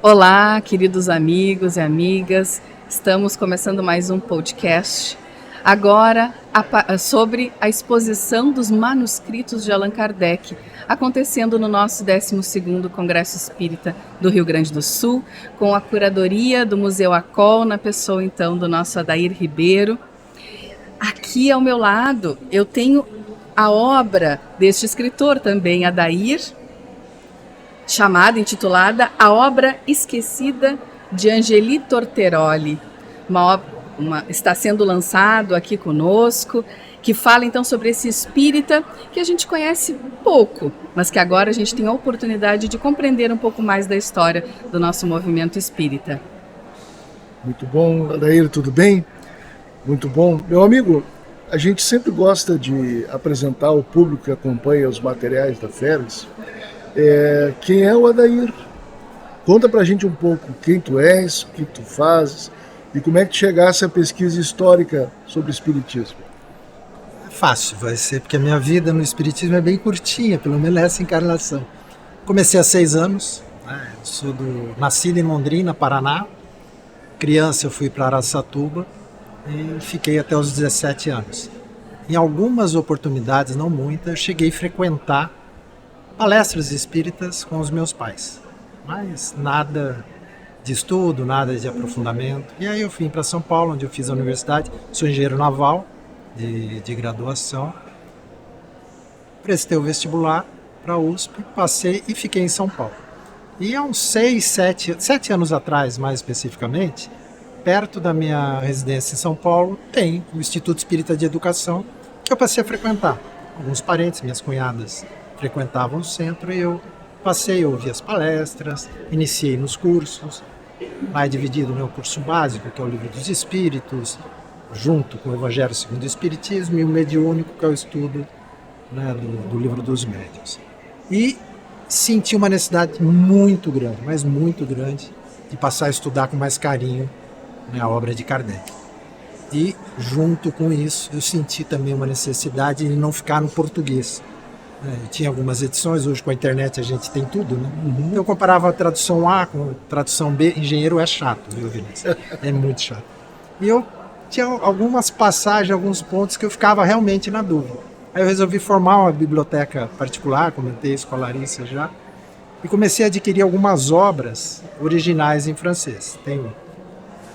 Olá, queridos amigos e amigas. Estamos começando mais um podcast. Agora sobre a exposição dos manuscritos de Allan Kardec, acontecendo no nosso 12º Congresso Espírita do Rio Grande do Sul, com a curadoria do Museu ACOL, na pessoa então do nosso Adair Ribeiro. Aqui ao meu lado eu tenho a obra deste escritor também, Adair, intitulada A Obra Esquecida de Angeli Torteroli. Está sendo lançado aqui conosco, que fala então sobre esse espírita que a gente conhece pouco, mas que agora a gente tem a oportunidade de compreender um pouco mais da história do nosso movimento espírita. Muito bom, Adair, tudo bem? Muito bom. Meu amigo, a gente sempre gosta de apresentar ao público que acompanha os materiais da Feres quem é o Adair. Conta pra gente um pouco quem tu és, o que tu fazes e como é que chegasse a pesquisa histórica sobre o Espiritismo. É fácil, vai ser, porque a minha vida no Espiritismo é bem curtinha, pelo menos essa encarnação. Comecei há 6 anos, nascido em Londrina, Paraná. Criança eu fui para Araçatuba e fiquei até os 17 anos. Em algumas oportunidades, não muitas, eu cheguei a frequentar palestras espíritas com os meus pais, mas nada de estudo, nada de aprofundamento. E aí eu vim para São Paulo, onde eu fiz a universidade, sou engenheiro naval de graduação, prestei o vestibular para a USP, passei e fiquei em São Paulo. E há uns 7 anos atrás, mais especificamente, perto da minha residência em São Paulo, tem o Instituto Espírita de Educação, que eu passei a frequentar. Alguns parentes, minhas cunhadas, frequentavam o centro e eu passei a ouvir as palestras, iniciei nos cursos. Lá é dividido o meu curso básico, que é o Livro dos Espíritos, junto com o Evangelho segundo o Espiritismo, e o mediúnico, que é o estudo, né, do Livro dos Médiuns. E senti uma necessidade muito grande, mas muito grande, de passar a estudar com mais carinho, né, a obra de Kardec. E, junto com isso, eu senti também uma necessidade de não ficar no português. Eu tinha algumas edições, hoje com a internet a gente tem tudo, né? Então eu comparava a tradução A com a tradução B. Engenheiro é chato, viu, Vinícius? É muito chato. E eu tinha algumas passagens, alguns pontos que eu ficava realmente na dúvida. Aí eu resolvi formar uma biblioteca particular, comentei isso com a Larissa já, e comecei a adquirir algumas obras originais em francês.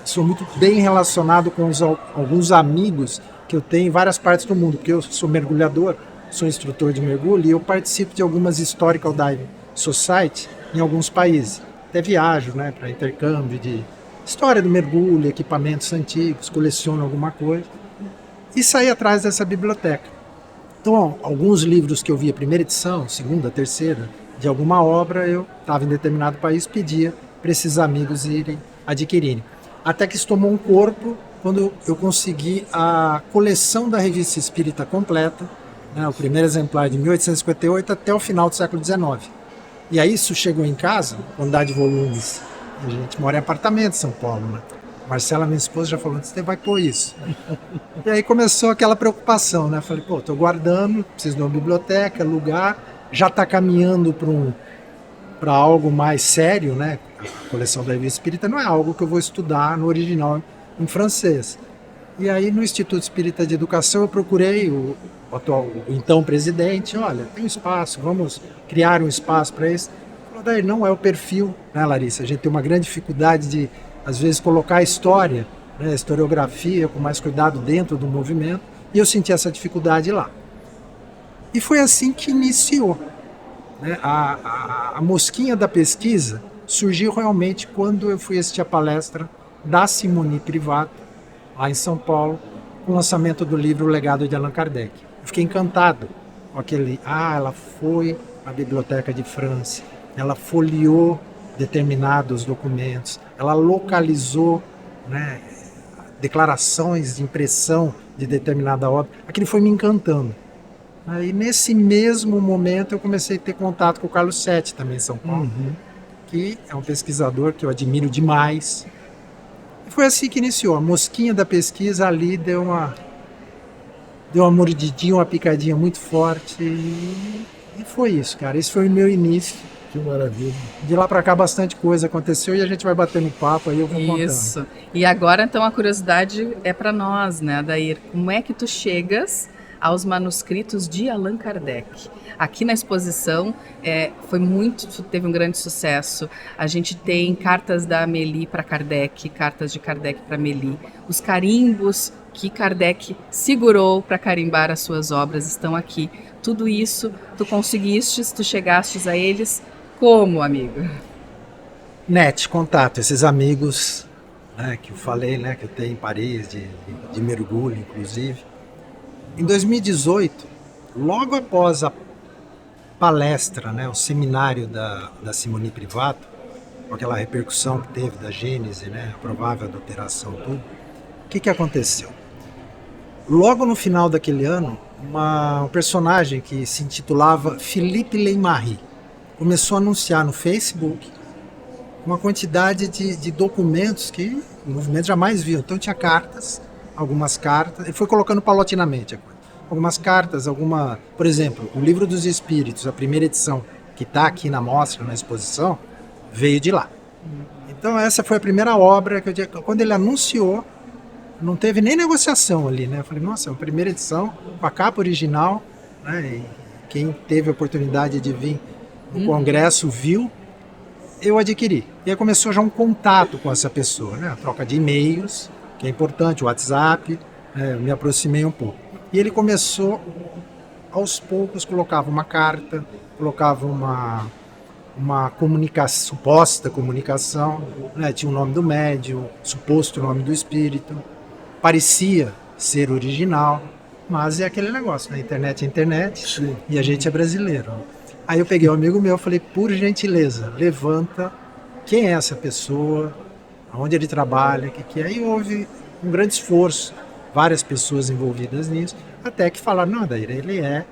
Sou muito bem relacionado com alguns amigos que eu tenho em várias partes do mundo, porque eu sou mergulhador, sou instrutor de mergulho e eu participo de algumas Historical Diving Society em alguns países. Até viajo, né, para intercâmbio de história do mergulho, equipamentos antigos, coleciono alguma coisa e saí atrás dessa biblioteca. Então, alguns livros que eu vi a primeira edição, segunda, terceira, de alguma obra, eu estava em determinado país, pedia para esses amigos irem adquirirem. Até que isso tomou um corpo quando eu consegui a coleção da Revista Espírita completa, o primeiro exemplar de 1858 até o final do século XIX. E aí isso chegou em casa, quantidade de volumes. A gente mora em apartamento em São Paulo, né? Marcela, minha esposa, já falou, você vai pôr isso. E aí começou aquela preocupação, né? Falei, estou guardando, preciso de uma biblioteca, lugar, já está caminhando para algo mais sério, né? A coleção da Revista Espírita não é algo que eu vou estudar no original em francês. E aí no Instituto Espírita de Educação eu procurei o então presidente, olha, tem um espaço, vamos criar um espaço para isso. Falou, daí não é o perfil, né, Larissa? A gente tem uma grande dificuldade de, às vezes, colocar a história, né, a historiografia com mais cuidado dentro do movimento, e eu senti essa dificuldade lá. E foi assim que iniciou, né? A mosquinha da pesquisa surgiu realmente quando eu fui assistir a palestra da Simone Privato, lá em São Paulo, com o lançamento do livro O Legado de Allan Kardec. Eu fiquei encantado com aquele... ela foi à Biblioteca de França, ela folheou determinados documentos, ela localizou, né, declarações de impressão de determinada obra. Aquilo foi me encantando. Aí, nesse mesmo momento, eu comecei a ter contato com o Carlos Sete, também em São Paulo, que é um pesquisador que eu admiro demais. E foi assim que iniciou. A mosquinha da pesquisa ali deu uma mordidinha, uma picadinha muito forte. E foi isso, cara. Esse foi o meu início. Que maravilha. De lá para cá bastante coisa aconteceu e a gente vai batendo papo aí, eu vou contando. Isso. E agora, então, a curiosidade é para nós, né, Adair? Como é que tu chegas aos manuscritos de Allan Kardec? Aqui na exposição teve um grande sucesso. A gente tem cartas da Amélie para Kardec, cartas de Kardec para Amélie. Os carimbos que Kardec segurou para carimbar as suas obras estão aqui. Tudo isso tu conseguistes, tu chegastes a eles como, amigo? Contato, esses amigos, né, que eu falei, né, que eu tenho em Paris, de mergulho, inclusive. Em 2018, logo após a palestra, né, o seminário da Simone Privato, com aquela repercussão que teve da Gênese, né, a provável adulteração, tudo, o que aconteceu? Logo no final daquele ano, um personagem que se intitulava Philippe Leymarie começou a anunciar no Facebook uma quantidade de documentos que o movimento jamais viu. Então tinha cartas, algumas cartas, ele foi colocando paulatinamente a coisa. Algumas cartas, por exemplo, o Livro dos Espíritos, a primeira edição, que está aqui na mostra, na exposição, veio de lá. Então essa foi a primeira obra que quando ele anunciou, não teve nem negociação ali, né? Eu falei, nossa, é a primeira edição, com a capa original, né? E quem teve a oportunidade de vir no congresso viu, eu adquiri. E aí começou já um contato com essa pessoa, né? A troca de e-mails, que é importante, o WhatsApp, né? Eu me aproximei um pouco. E ele começou, aos poucos, colocava uma carta, colocava uma suposta comunicação, né? Tinha o nome do médium, suposto nome do espírito, parecia ser original, mas é aquele negócio, né? Internet é internet. Sim. E a gente é brasileiro. Aí eu peguei um amigo meu e falei, por gentileza, levanta quem é essa pessoa, onde ele trabalha, o que é. E houve um grande esforço, várias pessoas envolvidas nisso, até que falaram, não, Adair, ele é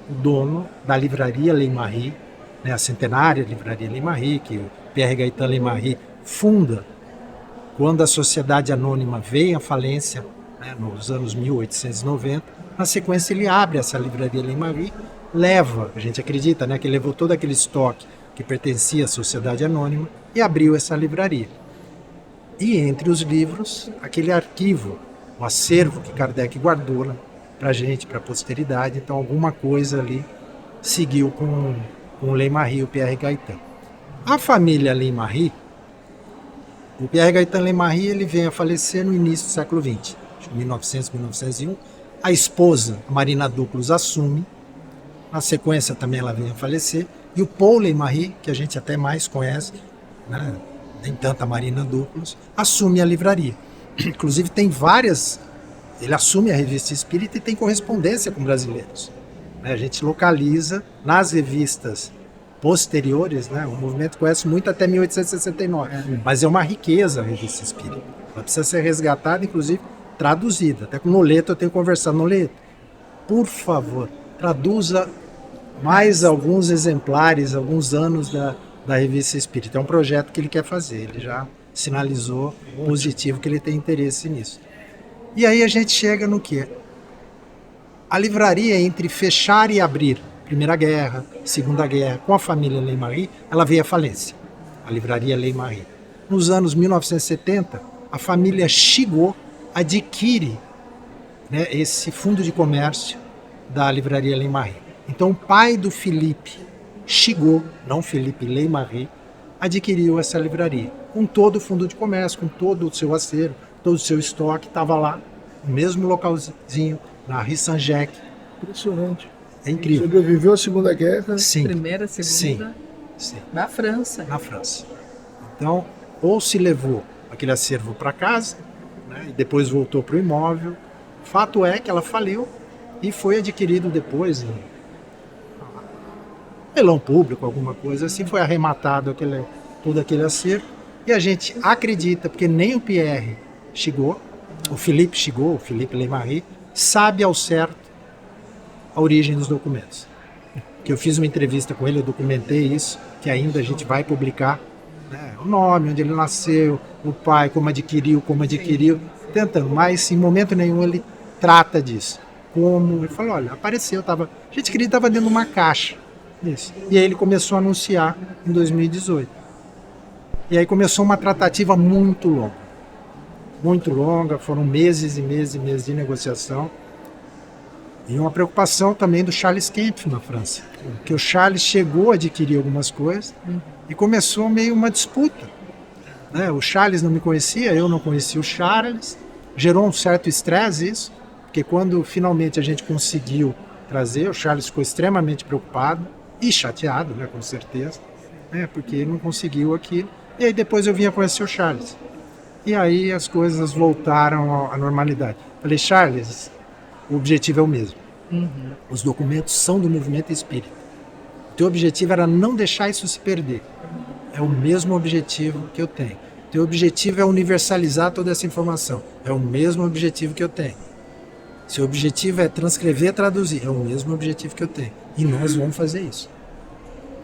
o dono da livraria Leymarie, né, a centenária livraria Leymarie, que o Pierre Gaëtan Leymarie funda quando a Sociedade Anônima veio à falência, né, nos anos 1890. Na sequência ele abre essa livraria Leymarie, leva, a gente acredita, né, que levou todo aquele estoque que pertencia à Sociedade Anônima e abriu essa livraria. E entre os livros, aquele arquivo, o acervo que Kardec guardou para a gente, para a posteridade, então alguma coisa ali seguiu com o Leymarie, o Pierre Gaëtan. A família Leymarie, o Pierre Gaëtan Leymarie, ele vem a falecer no início do século XX, 1900, 1901. A esposa, Marina Duclos, assume. Na sequência também ela vem a falecer. E o Paul Leymarie, que a gente até mais conhece, né, nem tanta Marina Duclos, assume a livraria. Inclusive tem várias, ele assume a Revista Espírita e tem correspondência com brasileiros. A gente localiza nas revistas posteriores, né? O movimento conhece muito até 1869, mas é uma riqueza a Revista Espírita. Ela precisa ser resgatada, inclusive traduzida. Até com o Noleto eu tenho conversado. Noleto, por favor, traduza mais alguns exemplares, alguns anos da Revista Espírita. É um projeto que ele quer fazer, ele já sinalizou positivo que ele tem interesse nisso. E aí a gente chega no quê? A livraria, entre fechar e abrir, Primeira Guerra, Segunda Guerra, com a família Leymarie, ela veio à falência, a livraria Leymarie. Nos anos 1970, a família Chigot adquire, né, esse fundo de comércio da livraria Leymarie. Então o pai do Philippe Chigot, não Philippe Leymarie, adquiriu essa livraria, com todo o fundo de comércio, com todo o seu acervo, todo o seu estoque, estava lá, no mesmo localzinho, na Rue Saint-Jacques. Impressionante. É incrível. Sobreviveu à Segunda Guerra. Sim. Primeira, segunda. Sim. Na França. Na França. Então, ou se levou aquele acervo para casa, né, e depois voltou para o imóvel. Fato é que ela faliu e foi adquirido depois em leilão público, alguma coisa assim, foi arrematado todo aquele acervo. E a gente acredita, porque nem o Pierre Chigot, o Philippe Leymarie, sabe ao certo a origem dos documentos. Que eu fiz uma entrevista com ele, eu documentei isso, que ainda a gente vai publicar, né, o nome, onde ele nasceu, o pai, como adquiriu, tentando, mas em momento nenhum ele trata disso. Ele falou, olha, apareceu, a gente queria que estava dentro de uma caixa Isso. E aí ele começou a anunciar em 2018. E aí começou uma tratativa muito longa. Muito longa, foram meses e meses e meses de negociação. E uma preocupação também do Charles Kempf na França. Porque o Charles chegou a adquirir algumas coisas e começou meio uma disputa. Né? O Charles não me conhecia, eu não conhecia o Charles. Gerou um certo estresse isso, porque quando finalmente a gente conseguiu trazer, o Charles ficou extremamente preocupado e chateado, né, com certeza, né, porque ele não conseguiu aquilo. E aí depois eu vinha conhecer o Charles. E aí as coisas voltaram à normalidade. Falei, Charles, o objetivo é o mesmo. Os documentos são do movimento espírita. O teu objetivo era não deixar isso se perder. É o mesmo objetivo que eu tenho. O teu objetivo é universalizar toda essa informação. É o mesmo objetivo que eu tenho. Seu objetivo é transcrever, traduzir. É o mesmo objetivo que eu tenho. E nós vamos fazer isso.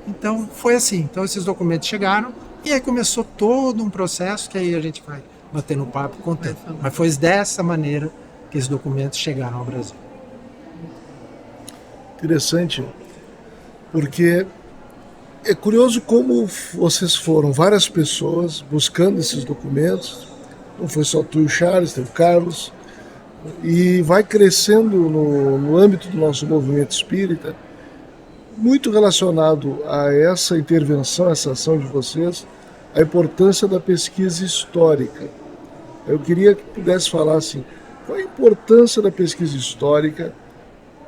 Então, foi assim. Então, esses documentos chegaram e aí começou todo um processo que aí a gente vai batendo papo contando. Mas foi dessa maneira que esses documentos chegaram ao Brasil. Interessante, porque é curioso como vocês foram várias pessoas buscando esses documentos. Não foi só tu e o Charles, teve o Carlos. E vai crescendo no âmbito do nosso movimento espírita, muito relacionado a essa intervenção, essa ação de vocês, a importância da pesquisa histórica. Eu queria que pudesse falar assim, qual a importância da pesquisa histórica,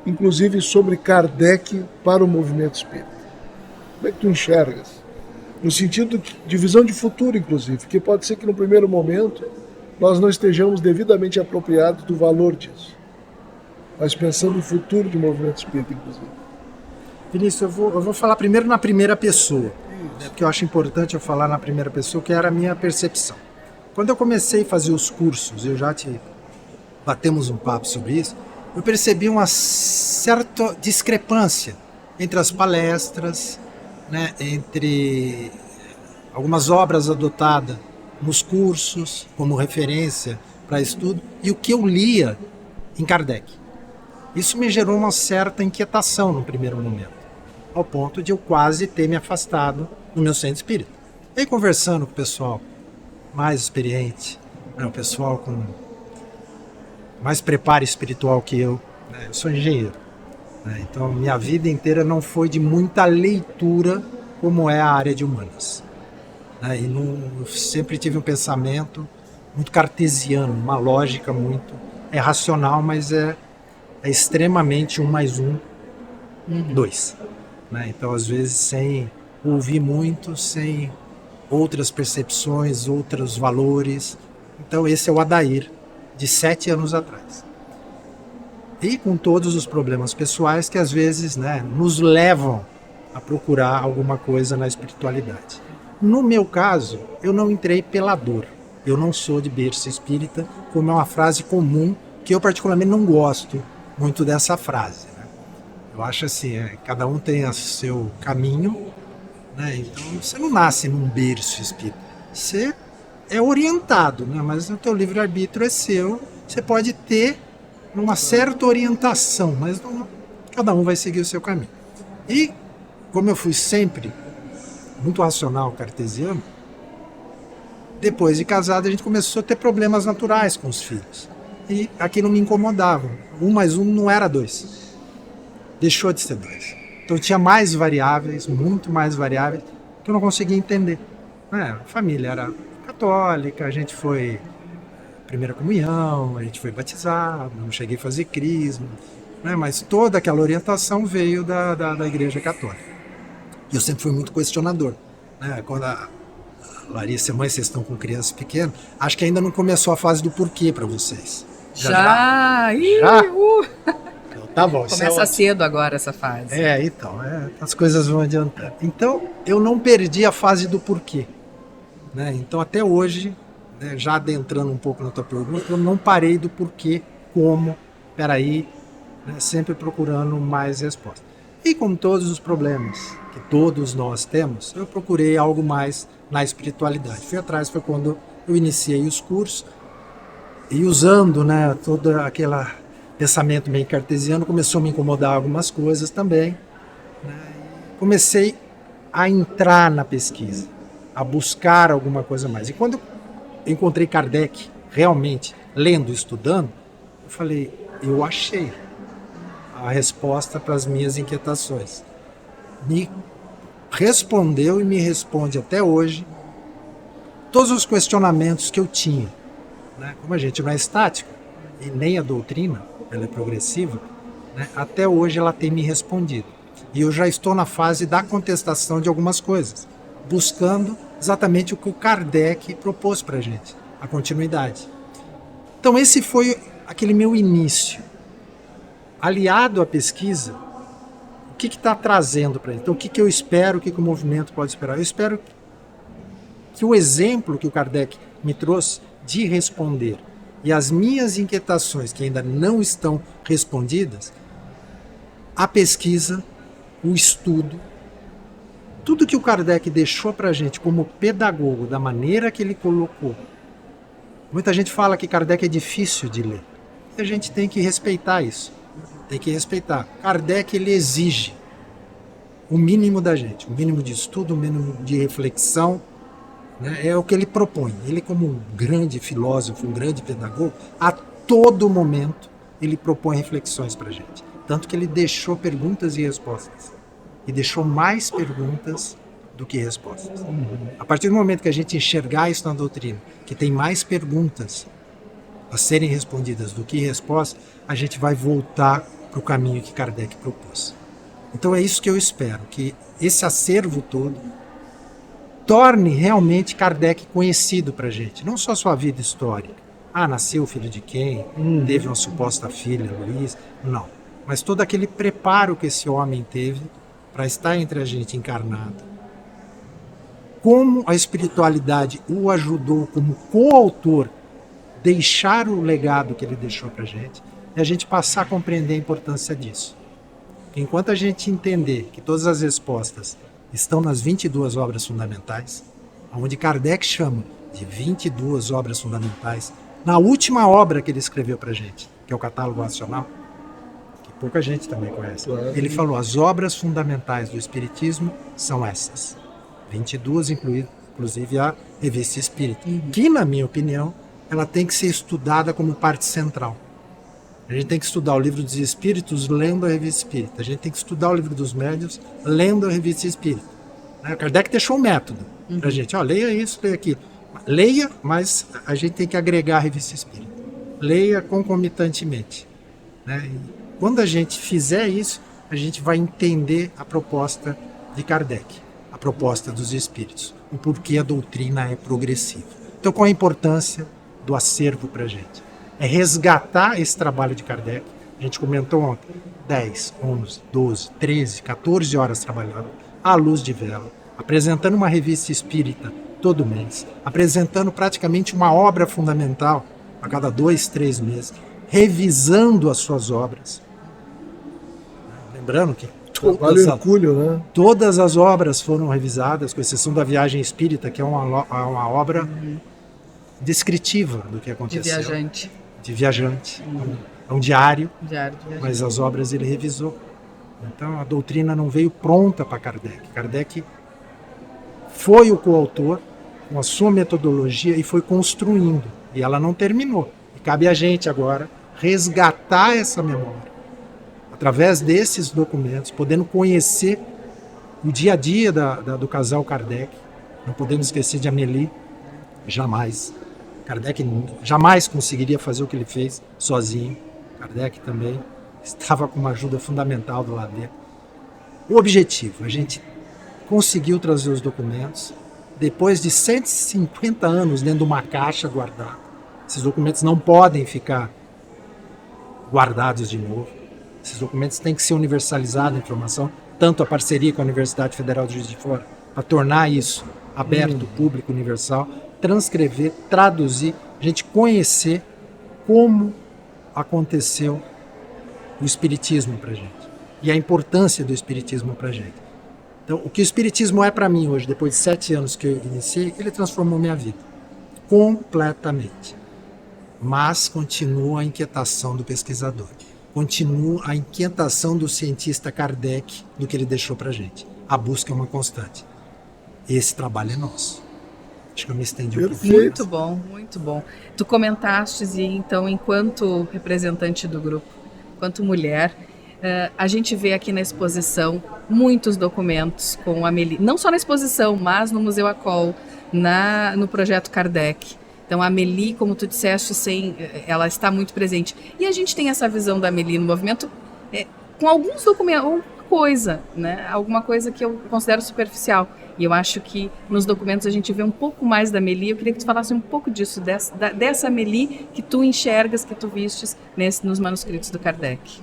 inclusive sobre Kardec para o movimento espírita? Como é que tu enxergas? No sentido de visão de futuro, inclusive, porque pode ser que no primeiro momento nós não estejamos devidamente apropriados do valor disso. Mas pensando no futuro do movimento espírita, inclusive. Vinícius, eu vou falar primeiro na primeira pessoa, né, porque eu acho importante eu falar na primeira pessoa, que era a minha percepção. Quando eu comecei a fazer os cursos, batemos um papo sobre isso, eu percebi uma certa discrepância entre as palestras, né, entre algumas obras adotadas nos cursos, como referência para estudo, e o que eu lia em Kardec. Isso me gerou uma certa inquietação no primeiro momento, ao ponto de eu quase ter me afastado do meu centro espírita. E aí, conversando com o pessoal mais experiente, né, o pessoal com mais preparo espiritual que eu, né, eu sou engenheiro, né, então minha vida inteira não foi de muita leitura como é a área de humanas. E eu sempre tive um pensamento muito cartesiano, uma lógica muito... É racional, mas é extremamente 1 mais 1, 2. Né? Então, às vezes, sem ouvir muito, sem outras percepções, outros valores. Então, esse é o Adair, de 7 anos atrás. E com todos os problemas pessoais que, às vezes, né, nos levam a procurar alguma coisa na espiritualidade. No meu caso, eu não entrei pela dor. Eu não sou de berço espírita, como é uma frase comum, que eu particularmente não gosto muito dessa frase. Né? Eu acho assim, cada um tem o seu caminho, né? Então você não nasce num berço espírita. Você é orientado, né? Mas o teu livre-arbítrio é seu. Você pode ter uma certa orientação, mas não, cada um vai seguir o seu caminho. E, como eu fui sempre muito racional, cartesiano, depois de casado a gente começou a ter problemas naturais com os filhos. E aquilo me incomodava. 1 mais 1 não era 2. Deixou de ser 2. Então tinha mais variáveis, muito mais variáveis, que eu não conseguia entender. A família era católica, a gente foi primeira comunhão, a gente foi batizado, não cheguei a fazer crisma, né? Mas toda aquela orientação veio da Igreja Católica. E eu sempre fui muito questionador. Né? Quando a Larissa e a mãe, vocês estão com crianças pequenas, acho que ainda não começou a fase do porquê para vocês. Já? Então, tá bom. Começa cedo agora essa fase. Então, as coisas vão adiantando. Então, eu não perdi a fase do porquê. Né? Então, até hoje, né, já adentrando um pouco na tua pergunta, eu não parei do porquê, como, peraí, né, sempre procurando mais respostas. E com todos os problemas que todos nós temos, eu procurei algo mais na espiritualidade. Fui atrás, foi quando eu iniciei os cursos, e usando, né, todo aquele pensamento meio cartesiano, começou a me incomodar algumas coisas também. Né, comecei a entrar na pesquisa, a buscar alguma coisa mais. E quando eu encontrei Kardec, realmente, lendo, estudando, eu falei, eu achei a resposta para as minhas inquietações. Me respondeu e me responde até hoje todos os questionamentos que eu tinha. Né? Como a gente não é estático, e nem a doutrina, ela é progressiva, né? Até hoje ela tem me respondido. E eu já estou na fase da contestação de algumas coisas, buscando exatamente o que o Kardec propôs para a gente, a continuidade. Então esse foi aquele meu início. Aliado à pesquisa, o que está trazendo para ele? Então o que eu espero, o que o movimento pode esperar? Eu espero que o exemplo que o Kardec me trouxe de responder e as minhas inquietações que ainda não estão respondidas, a pesquisa, o estudo, tudo que o Kardec deixou para a gente como pedagogo, da maneira que ele colocou. Muita gente fala que Kardec é difícil de ler. E a gente tem que respeitar isso. Tem que respeitar. Kardec, ele exige o mínimo da gente, o mínimo de estudo, o mínimo de reflexão, né? É o que ele propõe. Ele, como um grande filósofo, um grande pedagogo, a todo momento ele propõe reflexões para a gente. Tanto que ele deixou perguntas e respostas. E deixou mais perguntas do que respostas. A partir do momento que a gente enxergar isso na doutrina, que tem mais perguntas a serem respondidas do que respostas, a gente vai voltar para o caminho que Kardec propôs. Então é isso que eu espero, que esse acervo todo torne realmente Kardec conhecido para a gente. Não só sua vida histórica. Ah, nasceu filho de quem? Teve uma suposta filha, Luiz. Não. Mas todo aquele preparo que esse homem teve para estar entre a gente encarnado. Como a espiritualidade o ajudou como coautor deixar o legado que ele deixou para a gente, e a gente passar a compreender a importância disso. Enquanto a gente entender que todas as respostas estão nas 22 obras fundamentais, onde Kardec chama de 22 obras fundamentais, na última obra que ele escreveu para a gente, que é o Catálogo Racional, que pouca gente também conhece. Ele falou, as obras fundamentais do Espiritismo são essas. 22, inclusive a Revista Espírita, que, na minha opinião, ela tem que ser estudada como parte central. A gente tem que estudar o Livro dos Espíritos lendo a Revista Espírita. A gente tem que estudar o Livro dos Médiuns lendo a Revista Espírita. Kardec deixou um método para a gente. Leia isso, leia aquilo. Leia, mas a gente tem que agregar a Revista Espírita. Leia concomitantemente. Né? E quando a gente fizer isso, a gente vai entender a proposta de Kardec, a proposta dos Espíritos, o porquê a doutrina é progressiva. Então, qual a importância do acervo para a gente? É resgatar esse trabalho de Kardec. A gente comentou ontem, 10, 11, 12, 13, 14 horas trabalhando, à luz de vela, apresentando uma revista espírita todo mês, apresentando praticamente uma obra fundamental a cada 2, 3 meses, revisando as suas obras. Lembrando que todas as obras foram revisadas, com exceção da Viagem Espírita, que é uma obra descritiva do que aconteceu. De viajante. É um diário de viajante. Mas as obras ele revisou. Então a doutrina não veio pronta para Kardec. Kardec foi o coautor com a sua metodologia e foi construindo. E ela não terminou. E cabe a gente agora resgatar essa memória. Através desses documentos, podendo conhecer o dia a dia do casal Kardec. Não podemos esquecer de Amélie, jamais. Kardec jamais conseguiria fazer o que ele fez sozinho. Kardec também estava com uma ajuda fundamental do lado dele. O objetivo, a gente conseguiu trazer os documentos depois de 150 anos dentro de uma caixa guardada. Esses documentos não podem ficar guardados de novo. Esses documentos têm que ser universalizados, a informação, tanto a parceria com a Universidade Federal de Juiz de Fora, para tornar isso aberto, público, universal, transcrever, traduzir, a gente conhecer como aconteceu o Espiritismo para a gente e a importância do Espiritismo para a gente. Então, o que o Espiritismo é para mim hoje, depois de 7 anos que eu iniciei, ele transformou minha vida completamente. Mas continua a inquietação do pesquisador, continua a inquietação do cientista Kardec do que ele deixou para a gente. a busca é uma constante. Esse trabalho é nosso. Acho que eu me estendi um pouco. Muito bom, muito bom. Tu comentaste, e então, enquanto representante do grupo, enquanto mulher, a gente vê aqui na exposição muitos documentos com a Amélie, não só na exposição, mas no Museu Acol, no Projeto Kardec. Então, a Amélie, como tu disseste, ela está muito presente. E a gente tem essa visão da Amélie no movimento com alguns documentos, alguma coisa que eu considero superficial. E eu acho que nos documentos a gente vê um pouco mais da Amélie. Eu queria que tu falasse um pouco disso, dessa Amélie que tu enxergas, que tu vistes nos manuscritos do Kardec.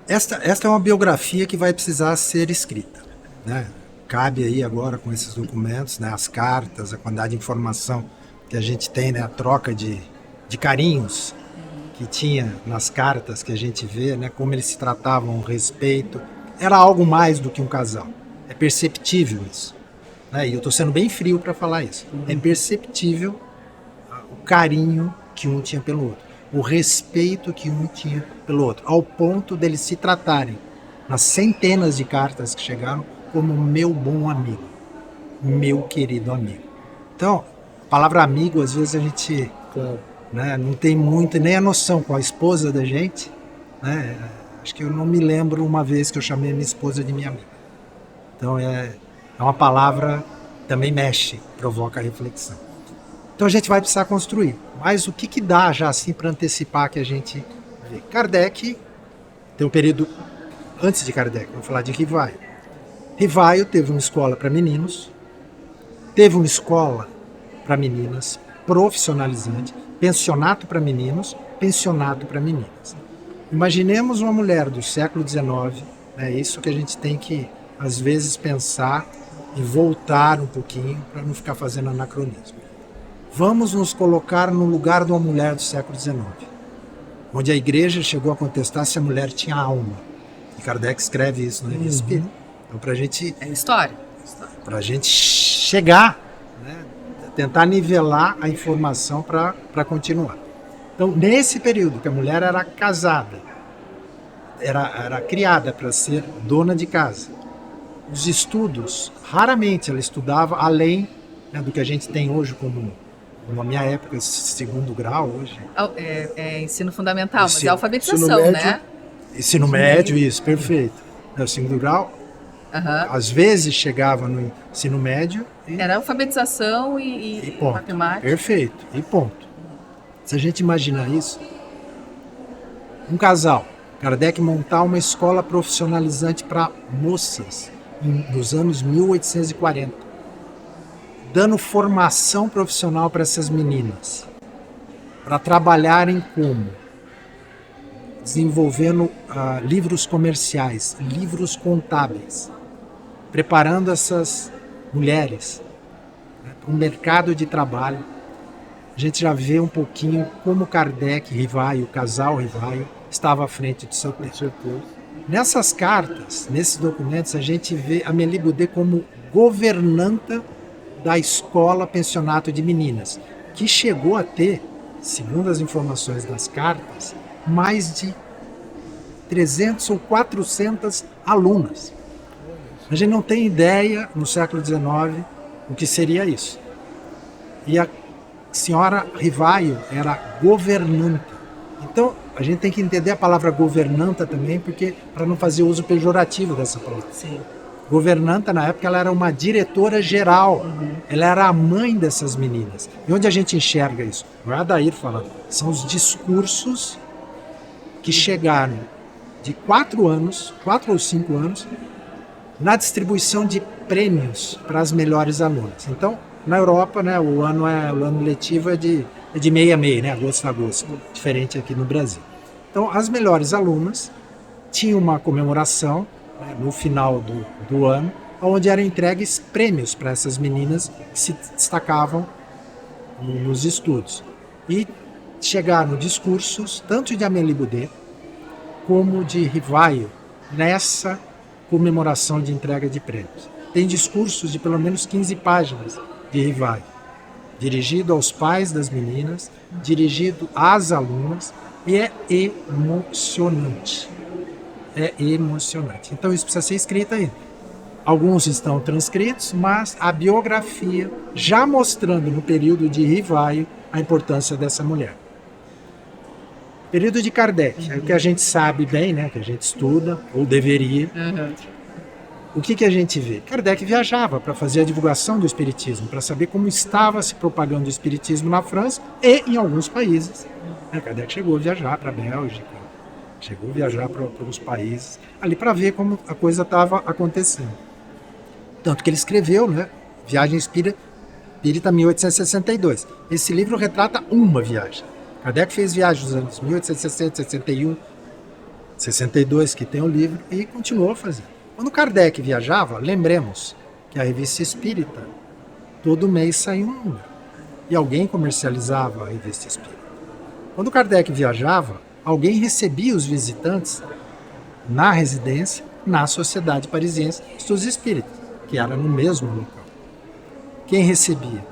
Esta é uma biografia que vai precisar ser escrita, né? Cabe aí agora com esses documentos, né, as cartas, a quantidade de informação que a gente tem, né, a troca de carinhos que tinha nas cartas que a gente vê, né, como eles se tratavam, o respeito. Era algo mais do que um casal. É perceptível isso, né? E eu estou sendo bem frio para falar isso. É perceptível o carinho que um tinha pelo outro, o respeito que um tinha pelo outro, ao ponto deles se tratarem, nas centenas de cartas que chegaram, como meu bom amigo, meu querido amigo. Então, a palavra amigo, às vezes a gente não tem muito, nem a noção com a esposa da gente, né? Acho que eu não me lembro uma vez que eu chamei a minha esposa de minha amiga. Então é uma palavra que também mexe, provoca reflexão. Então a gente vai precisar construir. Mas o que dá já assim para antecipar que a gente vê? Kardec tem um período antes de Kardec, vou falar de Rivaio. Rivaio teve uma escola para meninos, teve uma escola para meninas, profissionalizante, pensionato para meninos, pensionato para meninas. Imaginemos uma mulher do século XIX, é isso que a gente tem que, às vezes, pensar e voltar um pouquinho para não ficar fazendo anacronismo. Vamos nos colocar no lugar de uma mulher do século XIX, onde a igreja chegou a contestar se a mulher tinha alma. E Kardec escreve isso no Livro Espírito. Então, para a gente... É história. Para a gente chegar, né, tentar nivelar a informação para continuar. Então, nesse período que a mulher era casada, era criada para ser dona de casa, os estudos, raramente ela estudava além, né, do que a gente tem hoje como, na minha época, segundo grau hoje. É ensino fundamental, mas é alfabetização, né? Ensino médio, isso, perfeito. É o segundo grau. Às vezes chegava no ensino médio. Era alfabetização e matemática. Perfeito, e ponto. Se a gente imaginar isso, um casal, Kardec montar uma escola profissionalizante para moças nos anos 1840, dando formação profissional para essas meninas, para trabalharem como? Desenvolvendo livros comerciais, livros contábeis, preparando essas mulheres, né, para um mercado de trabalho. A gente já vê um pouquinho como Kardec, Rivaio, o casal Rivaio, estava à frente do seu tempo. Nessas cartas, nesses documentos, a gente vê Amélie Boudet como governanta da escola pensionato de meninas, que chegou a ter, segundo as informações das cartas, mais de 300 ou 400 alunas. A gente não tem ideia, no século XIX, o que seria isso. E a senhora Rivaio era governanta. Então, a gente tem que entender a palavra governanta também, porque para não fazer uso pejorativo dessa palavra. Sim. Governanta, na época, ela era uma diretora geral. Ela era a mãe dessas meninas. E onde a gente enxerga isso? Não é a Adair falando. São os discursos que chegaram de 4 ou 5 anos, na distribuição de prêmios para as melhores alunas. Então, na Europa, né, o ano letivo é de meio a meio, né, agosto a agosto, diferente aqui no Brasil. Então, as melhores alunas tinham uma comemoração, né, no final do ano, onde eram entregues prêmios para essas meninas que se destacavam nos estudos. E chegaram discursos, tanto de Amélie Boudet, como de Rivaio, nessa comemoração de entrega de prêmios. Tem discursos de pelo menos 15 páginas de Rivaio, dirigido aos pais das meninas, dirigido às alunas, e é emocionante. É emocionante. Então isso precisa ser escrito ainda. Alguns estão transcritos, mas a biografia já mostrando no período de Rivaio a importância dessa mulher. Período de Kardec, é o que a gente sabe bem, né, que a gente estuda, ou deveria. O que a gente vê? Kardec viajava para fazer a divulgação do Espiritismo, para saber como estava se propagando o Espiritismo na França e em alguns países. Kardec chegou a viajar para a Bélgica, chegou a viajar para os países, ali para ver como a coisa estava acontecendo. Tanto que ele escreveu, né, Viagem Espírita 1862. Esse livro retrata uma viagem. Kardec fez viagens nos anos 1860, 61, 62, que tem o livro, e continuou fazendo. Quando Kardec viajava, lembremos que a Revista Espírita, todo mês saía um número. E alguém comercializava a Revista Espírita. Quando Kardec viajava, alguém recebia os visitantes na residência, na Sociedade Parisiense dos Espíritas, que era no mesmo local. Quem recebia?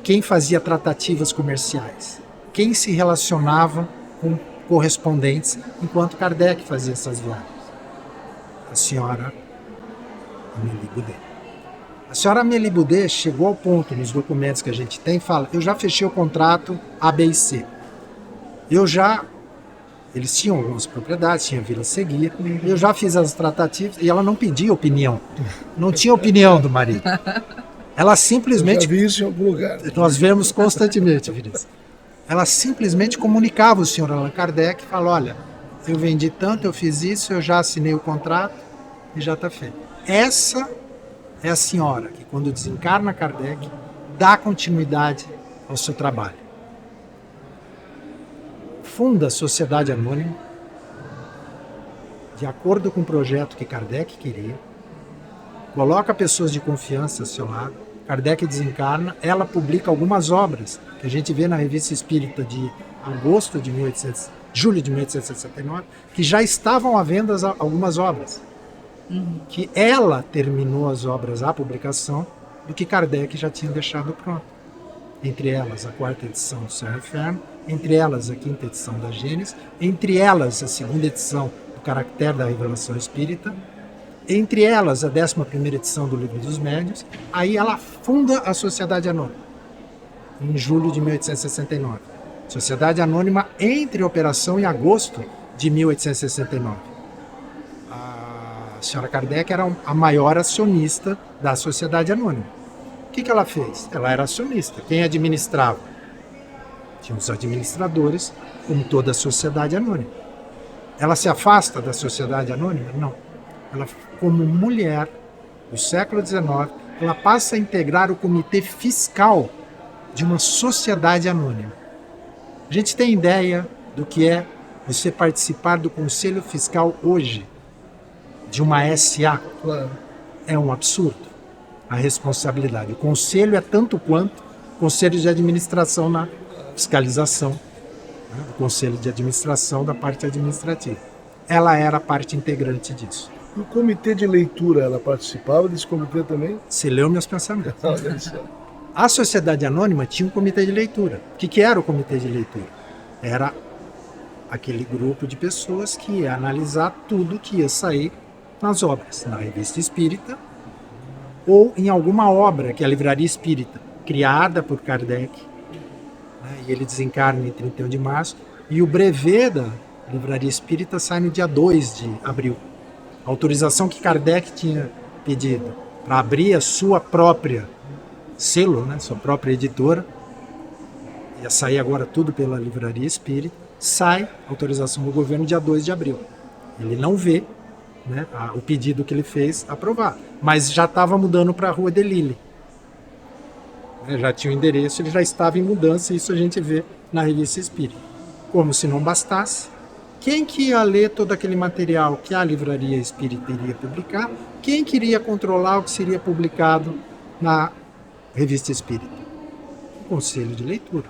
Quem fazia tratativas comerciais? Quem se relacionava com correspondentes enquanto Kardec fazia essas viagens? A senhora Amélie Boudet. A senhora Amélie Boudet chegou ao ponto, nos documentos que a gente tem, fala, eu já fechei o contrato A, B e C. Eles tinham algumas propriedades, tinha Vila Seguir, eu já fiz as tratativas e ela não pedia opinião. Não tinha opinião do marido. Ela simplesmente... Eu já vi isso em algum lugar. Nós vemos constantemente, Vinícius. Ela simplesmente comunicava o senhor Allan Kardec e falou, olha, eu vendi tanto, eu fiz isso, eu já assinei o contrato e já está feito. Essa é a senhora que, quando desencarna Kardec, dá continuidade ao seu trabalho. Funda a Sociedade Anônima, de acordo com o projeto que Kardec queria, coloca pessoas de confiança ao seu lado, Kardec desencarna, ela publica algumas obras que a gente vê na Revista Espírita de julho de 1869, que já estavam à venda algumas obras. Que ela terminou as obras à publicação do que Kardec já tinha deixado pronto. Entre elas a 4ª edição do Céu e Inferno, entre elas a 5ª edição da Gênesis, entre elas a 2ª edição do Caractere da Revelação Espírita, entre elas a 11ª edição do Livro dos Médiuns. Aí ela funda a Sociedade Anônima, em julho de 1869. Sociedade Anônima entra em operação em agosto de 1869. A senhora Kardec era a maior acionista da Sociedade Anônima. O que ela fez? Ela era acionista. Quem administrava? Tinha os administradores, como toda a Sociedade Anônima. Ela se afasta da Sociedade Anônima? Não. Ela, como mulher do século XIX, ela passa a integrar o comitê fiscal de uma sociedade anônima. A gente tem ideia do que é você participar do conselho fiscal hoje de uma SA? Claro. É um absurdo a responsabilidade. O conselho é tanto quanto o conselho de administração na fiscalização, né? O conselho de administração da parte administrativa. Ela era parte integrante disso. E o comitê de leitura, ela participava desse comitê também? Você leu meus pensamentos. Olha só. A Sociedade Anônima tinha um comitê de leitura. O que era o comitê de leitura? Era aquele grupo de pessoas que ia analisar tudo que ia sair nas obras, na Revista Espírita, ou em alguma obra que é a Livraria Espírita, criada por Kardec, né, e ele desencarna em 31 de março, e o brevet da Livraria Espírita sai no dia 2 de abril. A autorização que Kardec tinha pedido para abrir a sua própria selo, né, sua própria editora, ia sair agora tudo pela Livraria Espírita, sai a autorização do governo dia 2 de abril. Ele não vê, né, o pedido que ele fez aprovado, mas já estava mudando para a Rua de Lille. Já tinha o endereço, ele já estava em mudança, e isso a gente vê na Revista Espírita. Como se não bastasse, quem que ia ler todo aquele material que a Livraria Espírita iria publicar? Quem queria controlar o que seria publicado na Revista Espírita? O Conselho de Leitura.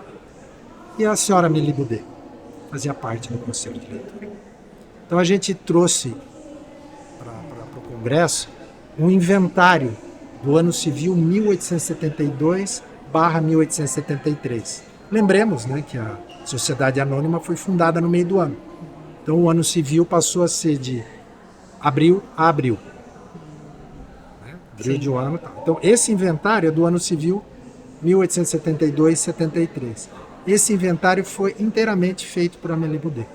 E a senhora Amélie Boudet fazia parte do Conselho de Leitura. Então a gente trouxe para o Congresso um inventário do ano civil 1872/1873. Lembremos, né, que a Sociedade Anônima foi fundada no meio do ano. Então o ano civil passou a ser de abril a abril. Abril de um ano. Tá. Então, esse inventário é do ano civil 1872-73. Esse inventário foi inteiramente feito por Amélie Boudet.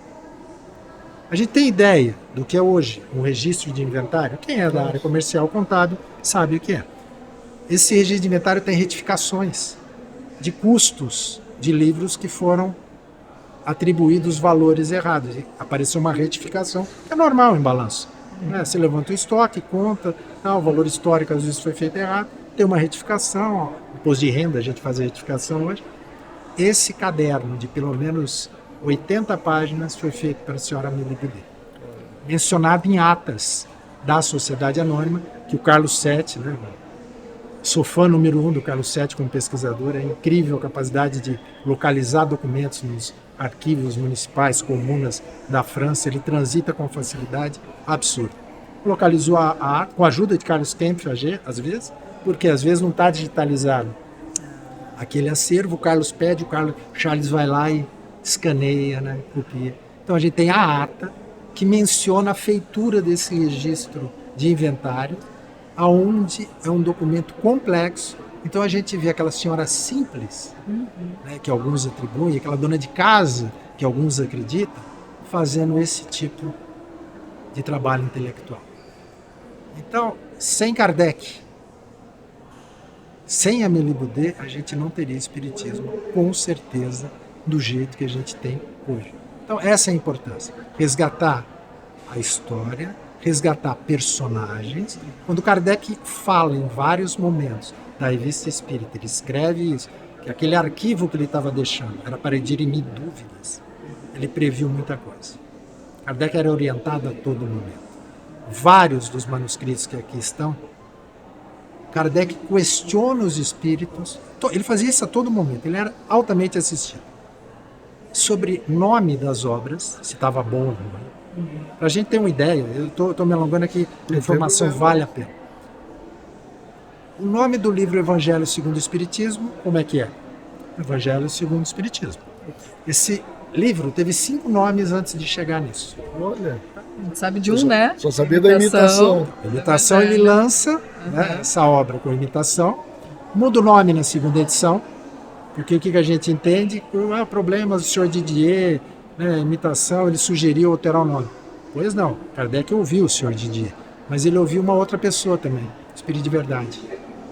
A gente tem ideia do que é hoje um registro de inventário? Quem é da área comercial contábil sabe o que é. Esse registro de inventário tem retificações de custos de livros que foram atribuídos valores errados. Apareceu uma retificação, que é normal em balanço. Né? Você levanta o estoque, conta, o valor histórico às vezes foi feito errado, tem uma retificação, imposto de renda a gente faz a retificação hoje. Esse caderno de pelo menos 80 páginas foi feito pela senhora Amélie Boudet. Mencionado em atas da Sociedade Anônima, que o Carlos Sete, né, sou fã número 1 do Carlos Sete como pesquisador, é incrível a capacidade de localizar documentos nos arquivos municipais, comunas da França, ele transita com facilidade absurda. Localizou a ata, com a ajuda de Carlos Kempf, às vezes, porque às vezes não está digitalizado aquele acervo, o Carlos pede, o Charles vai lá e escaneia, né, copia. Então a gente tem a ata que menciona a feitura desse registro de inventário, aonde é um documento complexo. Então a gente vê aquela senhora simples, né, que alguns atribuem, aquela dona de casa, que alguns acreditam, fazendo esse tipo de trabalho intelectual. Então, sem Kardec, sem Amélie Boudet, a gente não teria espiritismo, com certeza, do jeito que a gente tem hoje. Então, essa é a importância. Resgatar a história, resgatar personagens. Quando Kardec fala em vários momentos da Revista Espírita, ele escreve isso, que aquele arquivo que ele estava deixando era para dirimir dúvidas. Ele previu muita coisa. Kardec era orientado a todo momento. Vários dos manuscritos que aqui estão, Kardec questiona os espíritos. Ele fazia isso a todo momento, ele era altamente assistido. Sobre nome das obras, se estava bom ou não. Para a gente ter uma ideia, eu estou me alongando aqui, a informação vale a pena. O nome do livro Evangelho segundo o Espiritismo, como é que é? Evangelho segundo o Espiritismo. Esse livro teve 5 nomes antes de chegar nisso. Olha. A gente sabe de um, né? Só sabia da imitação. A imitação ele lança né, essa obra com imitação, muda o nome na segunda edição, porque o que a gente entende? Problemas do senhor Didier, né, imitação, ele sugeriu alterar o nome. Pois não, Kardec ouviu o senhor Didier, mas ele ouviu uma outra pessoa também, Espírito de Verdade.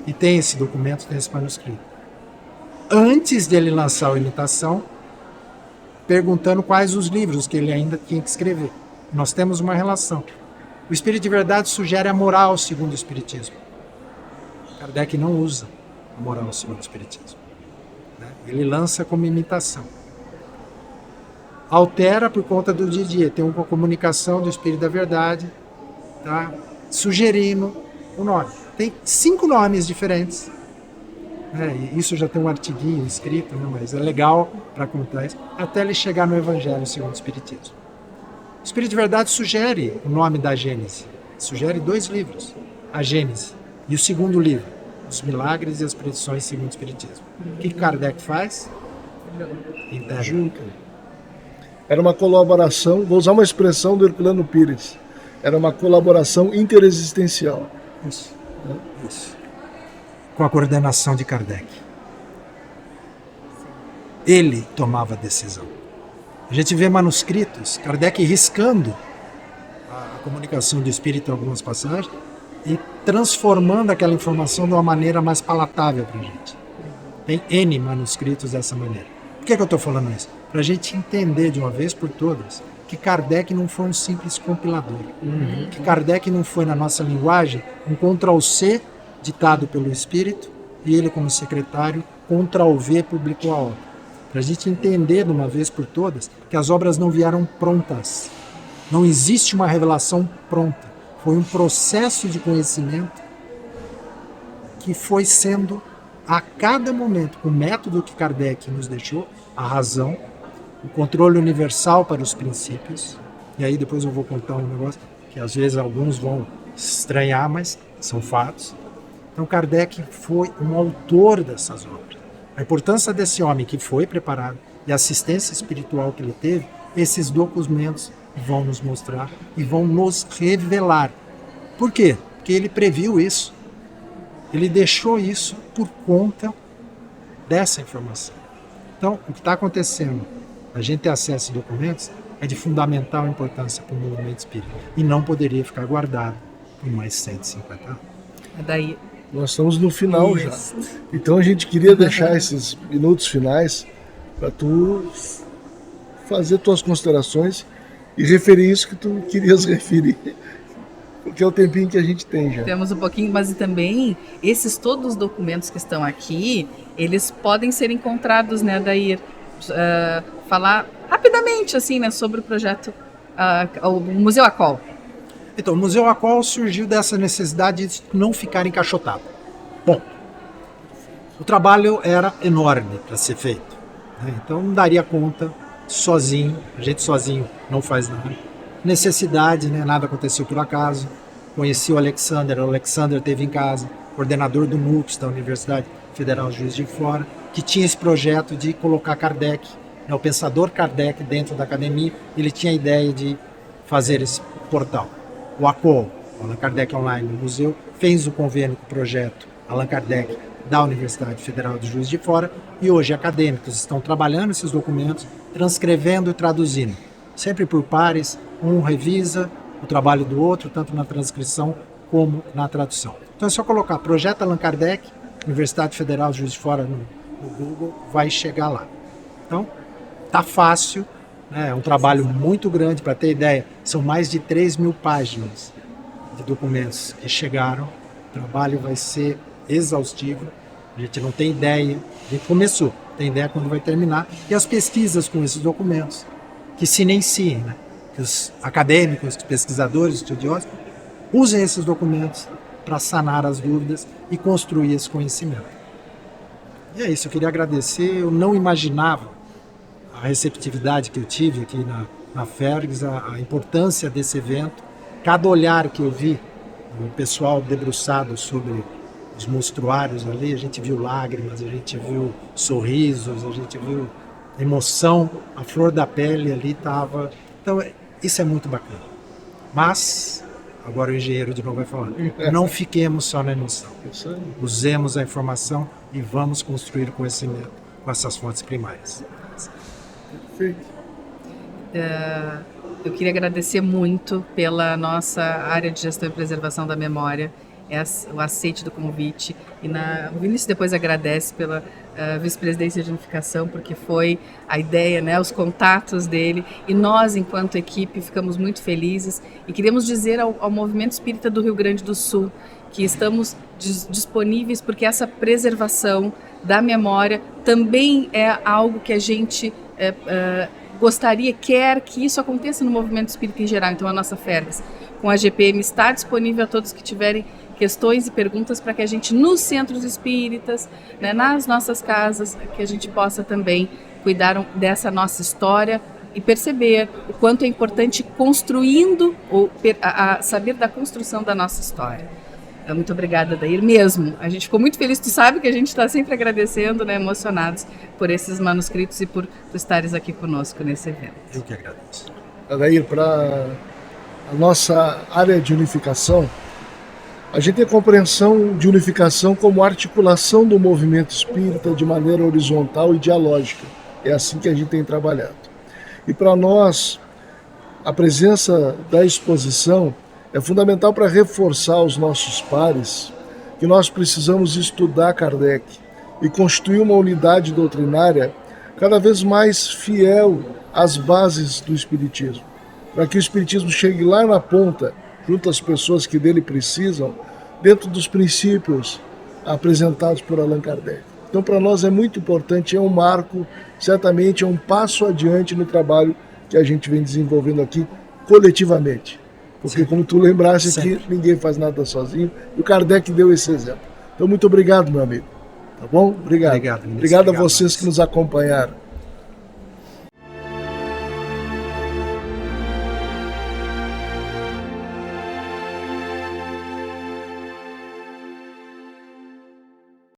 E tem esse documento, tem esse manuscrito. Antes dele lançar a imitação, perguntando quais os livros que ele ainda tinha que escrever. Nós temos uma relação. O Espírito de Verdade sugere a moral segundo o Espiritismo. Kardec não usa a moral segundo o Espiritismo. Né? Ele lança como imitação. Altera por conta do Didier. Tem uma comunicação do Espírito da Verdade, tá? Sugerindo o nome. Tem 5 nomes diferentes. E isso já tem um artiguinho escrito, né? Mas é legal para contar isso, até ele chegar no Evangelho segundo o Espiritismo. O Espírito de Verdade sugere o nome da Gênese. Sugere 2 livros, a Gênese e o segundo livro, Os Milagres e as Predições segundo o Espiritismo. O que Kardec faz? Integra. Junto. Era uma colaboração, vou usar uma expressão do Herculano Pires, era uma colaboração interexistencial. Isso. Com a coordenação de Kardec. Ele tomava a decisão. A gente vê manuscritos, Kardec riscando a comunicação do espírito em algumas passagens e transformando aquela informação de uma maneira mais palatável para a gente. Tem N manuscritos dessa maneira. Por que eu estou falando isso? Para a gente entender de uma vez por todas que Kardec não foi um simples compilador. Que Kardec não foi, na nossa linguagem, um Ctrl-C ditado pelo espírito e ele, como secretário, Ctrl-V publicou a obra. Para a gente entender de uma vez por todas que as obras não vieram prontas. Não existe uma revelação pronta. Foi um processo de conhecimento que foi sendo, a cada momento, o método que Kardec nos deixou, a razão, o controle universal para os princípios. E aí depois eu vou contar um negócio que às vezes alguns vão estranhar, mas são fatos. Então Kardec foi um autor dessas obras. A importância desse homem que foi preparado e a assistência espiritual que ele teve, esses documentos vão nos mostrar e vão nos revelar. Por quê? Porque ele previu isso. ele deixou isso por conta dessa informação. Então, o que está acontecendo, a gente ter acesso a documentos, é de fundamental importância para o movimento espírita e não poderia ficar guardado por mais 150 anos. Daí, nós estamos no final já. Então a gente queria deixar esses minutos finais para tu fazer tuas considerações e referir isso que tu querias referir. Porque é o tempinho que a gente tem já. Temos um pouquinho, mas também todos os documentos que estão aqui, eles podem ser encontrados, né, Adair? Falar rapidamente, assim, né, sobre o projeto, o Museu ACOL. Então, o Museu ACOL surgiu dessa necessidade de não ficar encaixotado. Bom, o trabalho era enorme para ser feito, né? Então não daria conta sozinho, a gente sozinho não faz nada. Necessidade, né? Nada aconteceu por acaso. Conheci o Alexander esteve em casa, coordenador do NUPS da Universidade Federal Juiz de Fora, que tinha esse projeto de colocar Kardec, né, o pensador Kardec dentro da academia. Ele tinha a ideia de fazer esse portal. O ACOL, o Allan Kardec Online no Museu, fez o convênio com o projeto Allan Kardec da Universidade Federal de Juiz de Fora, e hoje acadêmicos estão trabalhando esses documentos, transcrevendo e traduzindo. Sempre por pares, um revisa o trabalho do outro, tanto na transcrição como na tradução. Então é só colocar Projeto Allan Kardec, Universidade Federal de Juiz de Fora no Google, vai chegar lá. Então, tá fácil, né? É um trabalho muito grande, para ter ideia, são mais de 3.000 páginas de documentos que chegaram. O trabalho vai ser exaustivo, a gente não tem ideia, a gente começou, tem ideia quando vai terminar, e as pesquisas com esses documentos, que se iniciem, né? Que os acadêmicos, os pesquisadores, estudiosos, usem esses documentos para sanar as dúvidas e construir esse conhecimento. E é isso, eu queria agradecer, eu não imaginava a receptividade que eu tive aqui na Fergs, a importância desse evento, cada olhar que eu vi, o pessoal debruçado sobre os monstruários ali, a gente viu lágrimas, a gente viu sorrisos, a gente viu emoção, a flor da pele ali estava. Então, isso é muito bacana. Mas, agora o engenheiro de novo vai falar, não fiquemos só na emoção. Usemos a informação e vamos construir conhecimento com essas fontes primárias. Perfeito. Eu queria agradecer muito pela nossa área de gestão e preservação da memória, o aceite do convite, e o Vinícius depois agradece pela vice-presidência de unificação, porque foi a ideia, né, os contatos dele, e nós, enquanto equipe, ficamos muito felizes e queremos dizer ao Movimento Espírita do Rio Grande do Sul que estamos disponíveis, porque essa preservação da memória também é algo que a gente quer que isso aconteça no movimento espírita em geral. Então a nossa Fergs, com a GPM, está disponível a todos que tiverem questões e perguntas, para que a gente, nos centros espíritas, né, nas nossas casas, que a gente possa também cuidar dessa nossa história e perceber o quanto é importante construindo, saber da construção da nossa história. Muito obrigada, Adair, mesmo. A gente ficou muito feliz, tu sabe que a gente está sempre agradecendo, né, emocionados por esses manuscritos e por tu estares aqui conosco nesse evento. Eu que agradeço. Adair, para a nossa área de unificação, a gente tem a compreensão de unificação como articulação do movimento espírita de maneira horizontal e dialógica. É assim que a gente tem trabalhado. E para nós, a presença da exposição é fundamental para reforçar aos nossos pares que nós precisamos estudar Kardec e constituir uma unidade doutrinária cada vez mais fiel às bases do Espiritismo, para que o Espiritismo chegue lá na ponta, junto às pessoas que dele precisam, dentro dos princípios apresentados por Allan Kardec. Então, para nós é muito importante, é um marco, certamente é um passo adiante no trabalho que a gente vem desenvolvendo aqui coletivamente. Porque, como tu lembraste aqui, ninguém faz nada sozinho, e o Kardec deu esse exemplo. Então, muito obrigado, meu amigo. Tá bom? Obrigado. Obrigado a vocês que nos acompanharam.